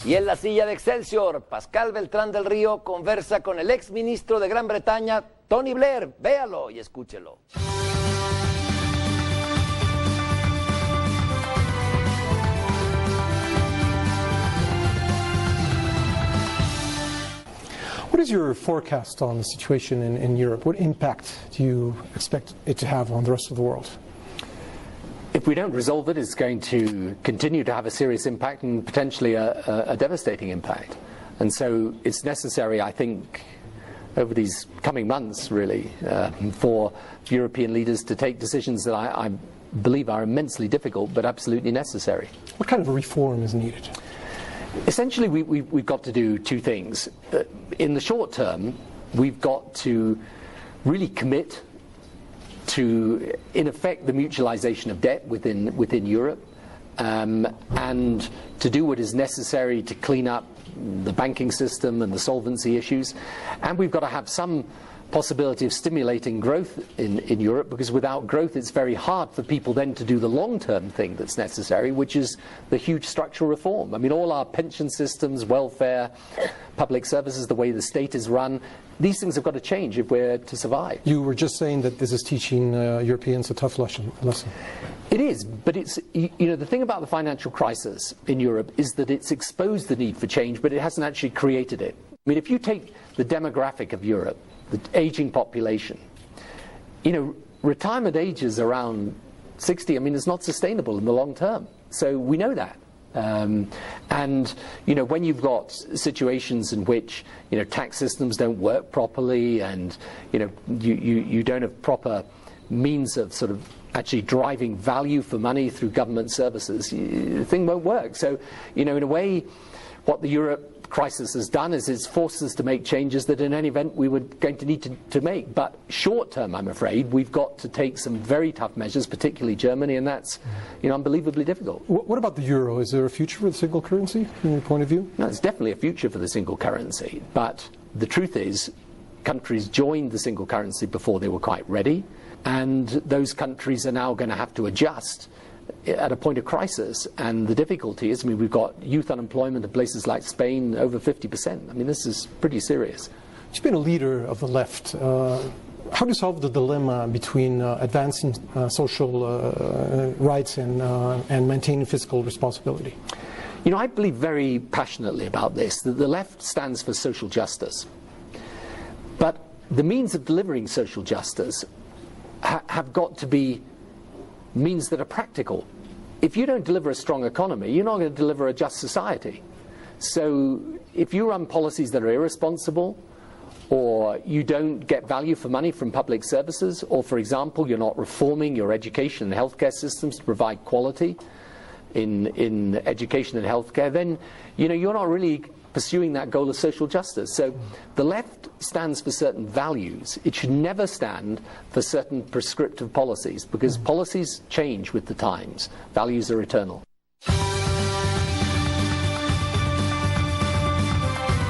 Y en la silla de Excelsior, Pascal Beltran del Río conversa con el ex ministro de Gran Bretaña, Tony Blair. Véalo y escúchelo. What is your forecast on the situation in Europe? What impact do you expect it to have on the rest of the world? If we don't resolve it, it's going to continue to have a serious impact and potentially a devastating impact. And so it's necessary, I think, over these coming months, really, for European leaders to take decisions that I believe are immensely difficult but absolutely necessary. What kind of a reform is needed? Essentially, we've got to do two things. In the short term, we've got to really commit to, in effect, the mutualization of debt within Europe, and to do what is necessary to clean up the banking system and the solvency issues. And we've got to have some possibility of stimulating growth in Europe, because without growth it's very hard for people then to do the long-term thing that's necessary, which is the huge structural reform. I mean, all our pension systems, welfare, public services, the way the state is run, these things have got to change if we're to survive. You were just saying that this is teaching Europeans a tough lesson. It is, but it's, you know, the thing about the financial crisis in Europe is that it's exposed the need for change, but it hasn't actually created it. I mean, if you take the demographic of Europe, the aging population, you know, retirement age is around 60. I mean, it's not sustainable in the long term. So we know that. And, you know, when you've got situations in which, you know, tax systems don't work properly and, you know, you don't have proper means of sort of actually driving value for money through government services, the thing won't work. So, you know, in a way, what the Europe crisis has done is it's forced us to make changes that in any event we were going to need to make. But short term, I'm afraid, we've got to take some very tough measures, particularly Germany, and that's, you know, unbelievably difficult. What about the euro? Is there a future for the single currency from your point of view? No, there's definitely a future for the single currency. But the truth is, countries joined the single currency before they were quite ready, and those countries are now going to have to adjust at a point of crisis. And the difficulty is, I mean, we've got youth unemployment in places like Spain over 50%. I mean, this is pretty serious. You've been a leader of the left. How do you solve the dilemma between advancing social rights and maintaining fiscal responsibility? You know, I believe very passionately about this, that the left stands for social justice. But the means of delivering social justice have got to be means that are practical. If you don't deliver a strong economy, you're not going to deliver a just society. So if you run policies that are irresponsible, or you don't get value for money from public services, or, for example, you're not reforming your education and healthcare systems to provide quality in education and healthcare, then, you know, you're not really pursuing that goal of social justice. So the left stands for certain values. It should never stand for certain prescriptive policies, because policies change with the times. Values are eternal.